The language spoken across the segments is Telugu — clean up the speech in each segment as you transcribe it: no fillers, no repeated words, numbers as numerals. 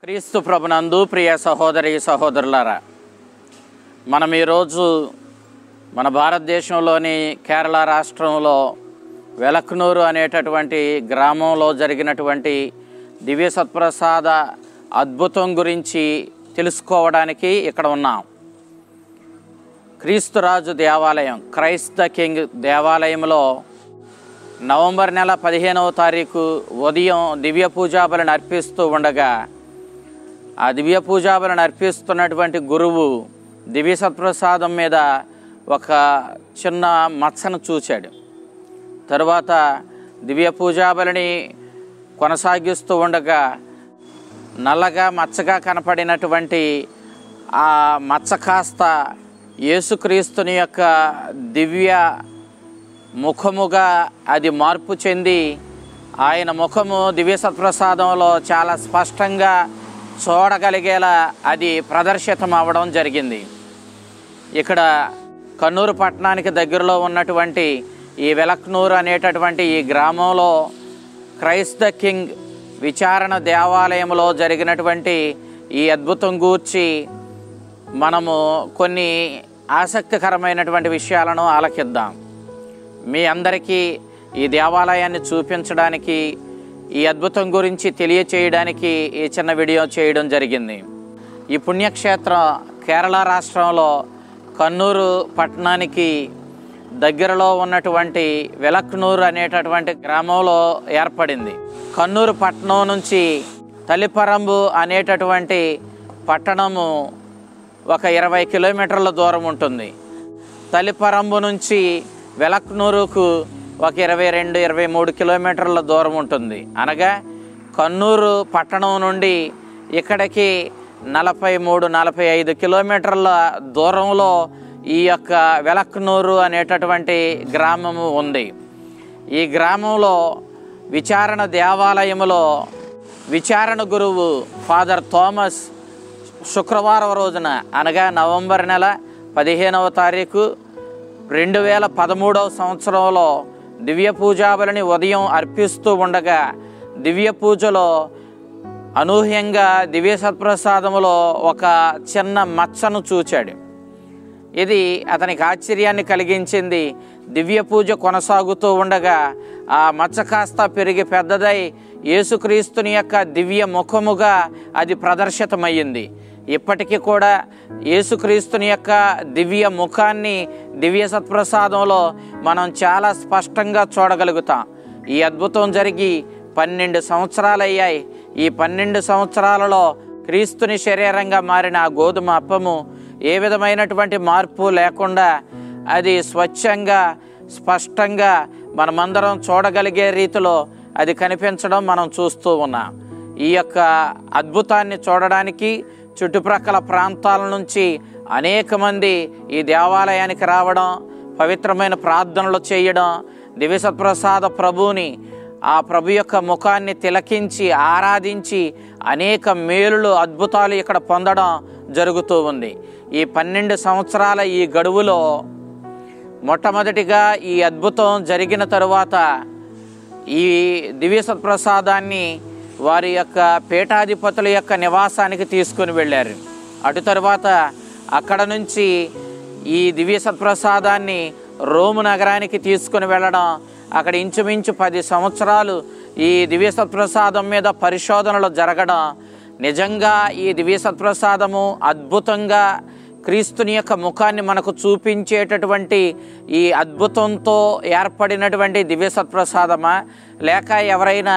క్రీస్తు ప్రభునందు ప్రియ సహోదరి సహోదరులారా, మనం ఈరోజు మన భారతదేశంలోని కేరళ రాష్ట్రంలో వెలక్నూరు అనేటటువంటి గ్రామంలో జరిగినటువంటి దివ్య సత్ప్రసాద అద్భుతం గురించి తెలుసుకోవడానికి ఇక్కడ ఉన్నాం. క్రీస్తురాజు దేవాలయం, క్రైస్ట్ ద కింగ్ దేవాలయంలో నవంబర్ నెల 15వ తారీఖు ఉదయం దివ్య పూజాబలిని అర్పిస్తూ ఉండగా ఆ దివ్య పూజాబలిని అర్పిస్తున్నటువంటి గురువు దివ్య సత్ప్రసాదం మీద ఒక చిన్న మచ్చను చూశాడు. తరువాత దివ్య పూజాబలిని కొనసాగిస్తూ ఉండగా నల్లగా మచ్చగా కనపడినటువంటి ఆ మచ్చ కాస్త యేసుక్రీస్తుని యొక్క దివ్య ముఖముగా అది మార్పు చెంది ఆయన ముఖము దివ్య సత్ప్రసాదంలో చాలా స్పష్టంగా చూడగలిగేలా అది ప్రదర్శితం అవ్వడం జరిగింది. ఇక్కడ కన్నూరు పట్టణానికి దగ్గరలో ఉన్నటువంటి ఈ వెలక్నూరు అనేటటువంటి ఈ గ్రామంలో క్రైస్ట్ ద కింగ్ విచారణ దేవాలయంలో జరిగినటువంటి ఈ అద్భుతం గూర్చి మనము కొన్ని ఆసక్తికరమైనటువంటి విషయాలను ఆలకిద్దాం. మీ అందరికీ ఈ దేవాలయాన్ని చూపించడానికి, ఈ అద్భుతం గురించి తెలియచేయడానికి ఈ చిన్న వీడియో చేయడం జరిగింది. ఈ పుణ్యక్షేత్రం కేరళ రాష్ట్రంలో కన్నూరు పట్టణానికి దగ్గరలో ఉన్నటువంటి వెలక్నూరు అనేటటువంటి గ్రామంలో ఏర్పడింది. కన్నూరు పట్టణం నుంచి తలిపరంబు అనేటటువంటి పట్టణము ఒక 20 కిలోమీటర్ల దూరం ఉంటుంది. తలిపరంబు నుంచి వెలక్నూరుకు ఒక 22-23 కిలోమీటర్ల దూరం ఉంటుంది. అనగా కన్నూరు పట్టణం నుండి ఇక్కడికి 43-45 కిలోమీటర్ల దూరంలో ఈ యొక్క వెలక్నూరు అనేటటువంటి గ్రామము ఉంది. ఈ గ్రామంలో విచారణ దేవాలయములో విచారణ గురువు ఫాదర్ థామస్ శుక్రవారం రోజున అనగా నవంబర్ నెల 15వ తారీఖు 2013వ సంవత్సరంలో దివ్య పూజాబలిని ఉదయం అర్పిస్తూ ఉండగా దివ్య పూజలో అనూహ్యంగా దివ్య సత్ప్రసాదములో ఒక చిన్న మచ్చను చూచాడు. ఇది అతనికి ఆశ్చర్యాన్ని కలిగించింది. దివ్య పూజ కొనసాగుతూ ఉండగా ఆ మచ్చ కాస్త పెరిగి పెద్దదై యేసుక్రీస్తుని యొక్క దివ్య ముఖముగా అది ప్రదర్శితమయ్యింది. ఇప్పటికీ కూడా యేసుక్రీస్తుని యొక్క దివ్య ముఖాన్ని దివ్య సత్ప్రసాదంలో మనం చాలా స్పష్టంగా చూడగలుగుతాం. ఈ అద్భుతం జరిగి 12 సంవత్సరాలు అయ్యాయి. ఈ 12 సంవత్సరాలలో క్రీస్తుని శరీరంగా మారిన ఆ గోధుమ అప్పము ఏ విధమైనటువంటి మార్పు లేకుండా అది స్వచ్ఛంగా స్పష్టంగా మనమందరం చూడగలిగే రీతిలో అది కనిపించడం మనం చూస్తూ ఉన్నాం. ఈ యొక్క అద్భుతాన్ని చూడడానికి చుట్టుప్రక్కల ప్రాంతాల నుంచి అనేక మంది ఈ దేవాలయానికి రావడం, పవిత్రమైన ప్రార్థనలు చేయడం, దివ్య సత్ప్రసాద ప్రభువుని ఆ ప్రభు యొక్క ముఖాన్ని తిలకించి ఆరాధించి అనేక మేలులు అద్భుతాలు ఇక్కడ పొందడం జరుగుతూ ఉంది. ఈ 12 సంవత్సరాల ఈ గడువులో మొట్టమొదటిగా ఈ అద్భుతం జరిగిన తరువాత ఈ దివ్య సత్ప్రసాదాన్ని వారి యొక్క పీఠాధిపతుల యొక్క నివాసానికి తీసుకుని వెళ్ళారు. అటు తరువాత అక్కడ నుంచి ఈ దివ్య సత్ప్రసాదాన్ని రోము నగరానికి తీసుకుని వెళ్ళడం, అక్కడ ఇంచుమించు 10 సంవత్సరాలు ఈ దివ్య సత్ప్రసాదం మీద పరిశోధనలు జరగడం, నిజంగా ఈ దివ్య సత్ప్రసాదము అద్భుతంగా క్రీస్తుని యొక్క ముఖాన్ని మనకు చూపించేటటువంటి ఈ అద్భుతంతో ఏర్పడినటువంటి దివ్య సత్ప్రసాదమా, లేక ఎవరైనా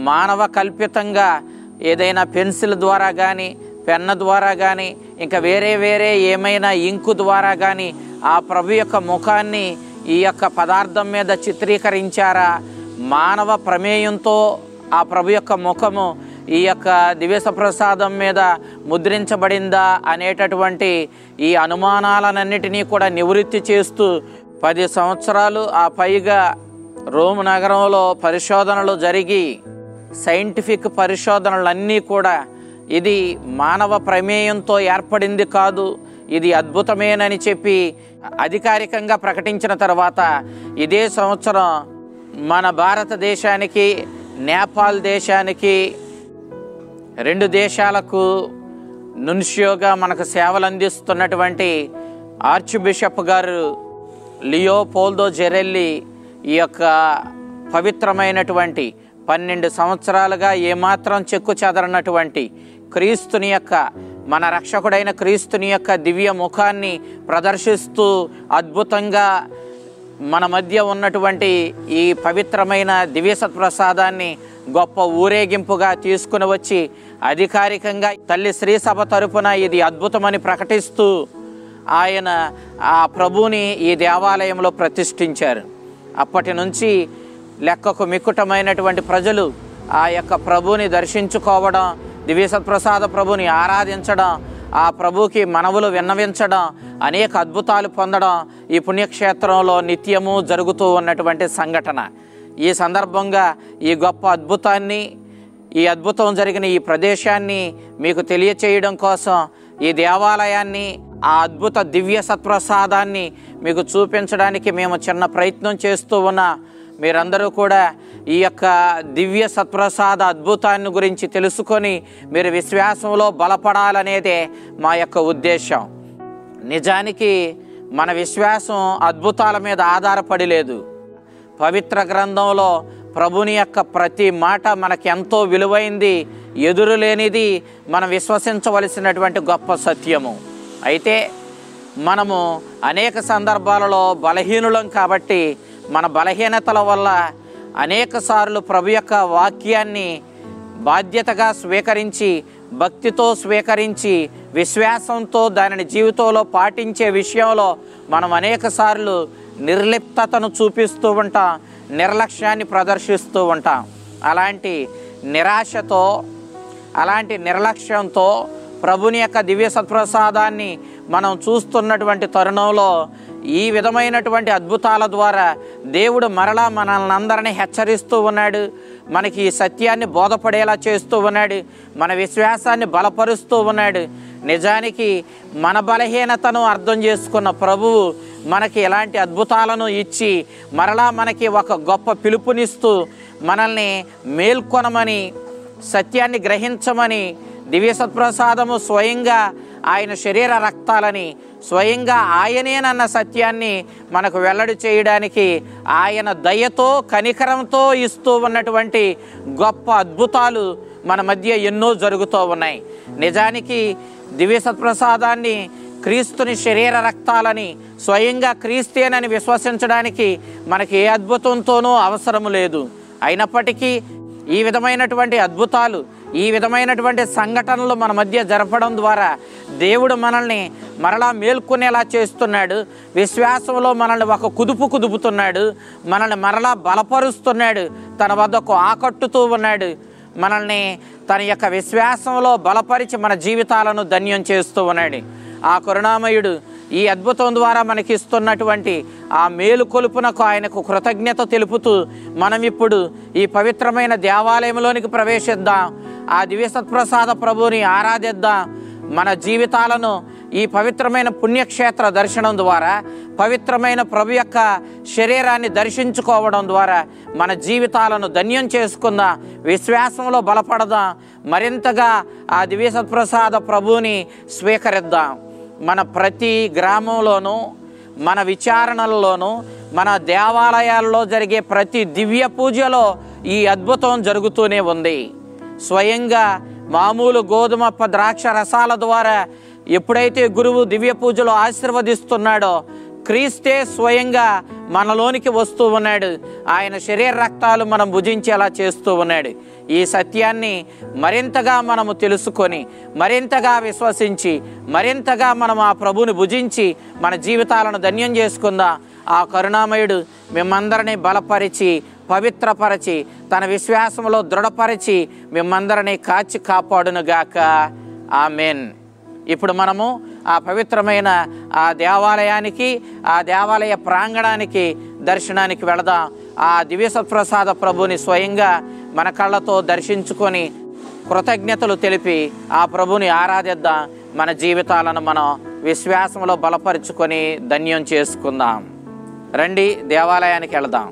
మానవ కల్పితంగా ఏదైనా పెన్సిల్ ద్వారా కానీ, పెన్న ద్వారా కానీ, ఇంకా వేరే ఏమైనా ఇంకు ద్వారా కానీ ఆ ప్రభు యొక్క ముఖాన్ని ఈ యొక్క పదార్థం మీద చిత్రీకరించారా, మానవ ప్రమేయంతో ఆ ప్రభు యొక్క ముఖము ఈ యొక్క దివ్య సత్ప్రసాదం మీద ముద్రించబడిందా అనేటటువంటి ఈ అనుమానాలన్నిటినీ కూడా నివృత్తి చేస్తూ 10 సంవత్సరాలు ఆ పైగా రోమ్ నగరంలో పరిశోధనలు జరిగి సైంటిఫిక్ పరిశోధనలన్నీ కూడా ఇది మానవ ప్రమేయంతో ఏర్పడింది కాదు, ఇది అద్భుతమేనని చెప్పి అధికారికంగా ప్రకటించిన తర్వాత ఇదే సంవత్సరం మన భారతదేశానికి, నేపాల్ దేశానికి 2 దేశాలకు నున్షియోగా మనకు సేవలు అందిస్తున్నటువంటి ఆర్చ్ బిషప్ గారు లియోపోల్దో జెరెల్లి ఈ యొక్క పవిత్రమైనటువంటి 12 సంవత్సరాలుగా ఏమాత్రం చెక్కు చెదరనటువంటి క్రీస్తుని యొక్క, మన రక్షకుడైన క్రీస్తుని యొక్క దివ్య ముఖాన్ని ప్రదర్శిస్తూ అద్భుతంగా మన మధ్య ఉన్నటువంటి ఈ పవిత్రమైన దివ్య సత్ప్రసాదాన్ని గొప్ప ఊరేగింపుగా తీసుకుని వచ్చి అధికారికంగా తల్లి శ్రీ సభ తరపున ఇది అద్భుతమని ప్రకటిస్తూ ఆయన ఆ ప్రభువుని ఈ దేవాలయంలో ప్రతిష్ఠించారు. అప్పటి నుంచి లెక్కకు మిక్కుటమైనటువంటి ప్రజలు ఆ యొక్క ప్రభువుని దర్శించుకోవడం, దివ్య సత్ప్రసాద ప్రభుని ఆరాధించడం, ఆ ప్రభుకి మనవులు విన్నవించడం, అనేక అద్భుతాలు పొందడం ఈ పుణ్యక్షేత్రంలో నిత్యము జరుగుతూ ఉన్నటువంటి సంఘటన. ఈ సందర్భంగా ఈ గొప్ప అద్భుతాన్ని, ఈ అద్భుతం జరిగిన ఈ ప్రదేశాన్ని మీకు తెలియచేయడం కోసం ఈ దేవాలయాన్ని, ఆ అద్భుత దివ్య సత్ప్రసాదాన్ని మీకు చూపించడానికి మేము చిన్న ప్రయత్నం చేస్తూ ఉన్నా. మీరందరూ కూడా ఈ యొక్క దివ్య సత్ప్రసాద అద్భుతాన్ని గురించి తెలుసుకొని మీరు విశ్వాసంలో బలపడాలనేదే మా యొక్క ఉద్దేశం. నిజానికి మన విశ్వాసం అద్భుతాల మీద ఆధారపడి లేదు. పవిత్ర గ్రంథంలో ప్రభుని యొక్క ప్రతి మాట మనకెంతో విలువైంది, ఎదురులేనిది, మనం విశ్వసించవలసినటువంటి గొప్ప సత్యము. అయితే మనము అనేక సందర్భాలలో బలహీనులం కాబట్టి మన బలహీనతల వల్ల అనేక సార్లు ప్రభు యొక్క వాక్యాన్ని బాధ్యతగా స్వీకరించి, భక్తితో స్వీకరించి, విశ్వాసంతో దానిని జీవితంలో పాటించే విషయంలో మనం అనేక సార్లు నిర్లిప్తతను చూపిస్తూ ఉంటాం, నిర్లక్ష్యాన్ని ప్రదర్శిస్తూ ఉంటాం. అలాంటి నిరాశతో, అలాంటి నిర్లక్ష్యంతో ప్రభుని యొక్క దివ్య సత్ప్రసాదాన్ని మనం చూస్తున్నటువంటి తరుణంలో ఈ విధమైనటువంటి అద్భుతాల ద్వారా దేవుడు మరలా మనల్ని అందరినీ హెచ్చరిస్తూ ఉన్నాడు, మనకి ఈ సత్యాన్ని బోధపడేలా చేస్తూ ఉన్నాడు, మన విశ్వాసాన్ని బలపరుస్తూ ఉన్నాడు. నిజానికి మన బలహీనతను అర్థం చేసుకున్న ప్రభువు మనకి ఎలాంటి అద్భుతాలను ఇచ్చి మరలా మనకి ఒక గొప్ప పిలుపునిస్తూ మనల్ని మేల్కొనమని, సత్యాన్ని గ్రహించమని, దివ్య సత్ప్రసాదము స్వయంగా ఆయన శరీర రక్తాలని, స్వయంగా ఆయనేనన్న సత్యాన్ని మనకు వెల్లడి చేయడానికి ఆయన దయతో, కనికరంతో ఇస్తూ ఉన్నటువంటి గొప్ప అద్భుతాలు మన మధ్య ఎన్నో జరుగుతూ ఉన్నాయి. నిజానికి దివ్య సత్ప్రసాదాన్ని, క్రీస్తుని శరీర రక్తాలని, స్వయంగా క్రీస్తేనని విశ్వసించడానికి మనకి ఏ అద్భుతంతోనూ అవసరం లేదు. అయినప్పటికీ ఈ విధమైనటువంటి అద్భుతాలు, ఈ విధమైనటువంటి సంఘటనలు మన మధ్య జరపడం ద్వారా దేవుడు మనల్ని మరలా మేల్కొనేలా చేస్తున్నాడు, విశ్వాసంలో మనల్ని ఒక కుదుపుతున్నాడు, మనల్ని మరలా బలపరుస్తున్నాడు, తన వద్దకు ఆకట్టుతూ ఉన్నాడు, మనల్ని తన యొక్క విశ్వాసంలో బలపరిచి మన జీవితాలను ధన్యం చేస్తూ ఉన్నాడు. ఆ కరుణామయుడు ఈ అద్భుతం ద్వారా మనకిస్తున్నటువంటి ఆ మేలు కొలుపునకు ఆయనకు కృతజ్ఞత తెలుపుతూ మనం ఇప్పుడు ఈ పవిత్రమైన దేవాలయంలోనికి ప్రవేశిద్దాం, ఆ దివ్య సత్ప్రసాద ప్రభువుని ఆరాధిద్దాం. మన జీవితాలను ఈ పవిత్రమైన పుణ్యక్షేత్ర దర్శనం ద్వారా, పవిత్రమైన ప్రభు యొక్క శరీరాన్ని దర్శించుకోవడం ద్వారా మన జీవితాలను ధన్యం చేసుకుందాం, విశ్వాసంలో బలపడదాం, మరింతగా ఆ దివ్య సత్ప్రసాద ప్రభువుని స్వీకరిద్దాం. మన ప్రతి గ్రామంలోనూ, మన విచారణల్లోనూ, మన దేవాలయాల్లో జరిగే ప్రతి దివ్య పూజలో ఈ అద్భుతం జరుగుతూనే ఉంది. స్వయంగా మామూలు గోధుమ ద్రాక్ష రసాల ద్వారా ఎప్పుడైతే గురువు దివ్య పూజలో ఆశీర్వదిస్తున్నాడో, క్రీస్తే స్వయంగా మనలోనికి వస్తూ ఉన్నాడు, ఆయన శరీర రక్తాలు మనం భుజించేలా చేస్తూ ఉన్నాడు. ఈ సత్యాన్ని మరింతగా మనము తెలుసుకొని, మరింతగా విశ్వసించి, మరింతగా మనం ఆ ప్రభువుని భుజించి మన జీవితాలను ధన్యం చేసుకుందాం. ఆ కరుణామయుడు మిమ్మందరినీ బలపరిచి, పవిత్రపరచి, తన విశ్వాసంలో దృఢపరిచి మిమ్మందరినీ కాచి కాపాడునుగాక. ఆమెన్. ఇప్పుడు మనము ఆ పవిత్రమైన ఆ దేవాలయానికి, ఆ దేవాలయ ప్రాంగణానికి దర్శనానికి వెళదాం. ఆ దివ్య సత్ప్రసాద ప్రభుని స్వయంగా మన కళ్ళతో దర్శించుకొని కృతజ్ఞతలు తెలిపి ఆ ప్రభుని ఆరాధిద్దాం. మన జీవితాలను మనం విశ్వాసంలో బలపరుచుకొని ధన్యం చేసుకుందాం. రండి, దేవాలయానికి వెళదాం.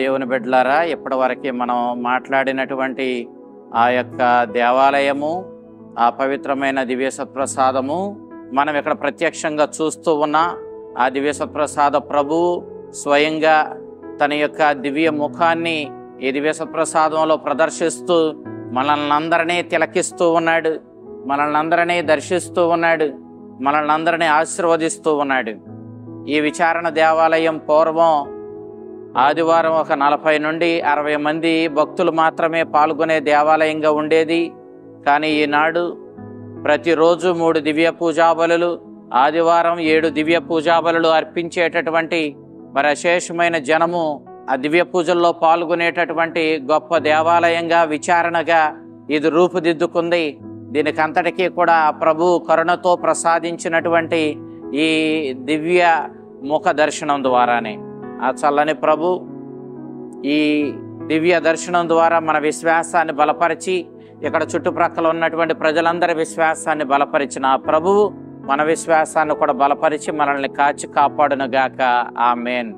దేవుని బిడ్డలారా, ఇప్పటివరకు మనం మాట్లాడినటువంటి ఆ యొక్క దేవాలయము, ఆ పవిత్రమైన దివ్య సత్ప్రసాదము, మనం ఇక్కడ ప్రత్యక్షంగా చూస్తూ ఉన్న ఆ దివ్య సత్ప్రసాద ప్రభువు స్వయంగా తన యొక్క దివ్య ముఖాన్ని ఈ దివ్య సత్ప్రసాదంలో ప్రదర్శిస్తూ మనల్ని అందరినీ తిలకిస్తూ ఉన్నాడు, మనల్ని అందరినీ దర్శిస్తూ ఉన్నాడు, మనల్ని అందరినీ ఆశీర్వదిస్తూ ఉన్నాడు. ఈ విచారణ దేవాలయం పూర్వం ఆదివారం ఒక 40 నుండి 60 మంది భక్తులు మాత్రమే పాల్గొనే దేవాలయంగా ఉండేది. కానీ ఈనాడు ప్రతిరోజు 3 దివ్య పూజాబలులు, ఆదివారం 7 దివ్య పూజాబలులు అర్పించేటటువంటి మరి అశేషమైన జనము ఆ దివ్య పూజల్లో పాల్గొనేటటువంటి గొప్ప దేవాలయంగా, విచారణగా ఇది రూపుదిద్దుకుంది. దీనికి అంతటికీ కూడా ప్రభు కరుణతో ప్రసాదించినటువంటి ఈ దివ్య ముఖ దర్శనం ద్వారానే. ఆ చల్లని ప్రభు ఈ దివ్య దర్శనం ద్వారా మన విశ్వాసాన్ని బలపరిచి, ఇక్కడ చుట్టుప్రక్కల ఉన్నటువంటి ప్రజలందరి విశ్వాసాన్ని బలపరిచిన ఆ ప్రభువు మన విశ్వాసాన్ని కూడా బలపరిచి మనల్ని కాచి కాపాడునుగాక. ఆమేన్.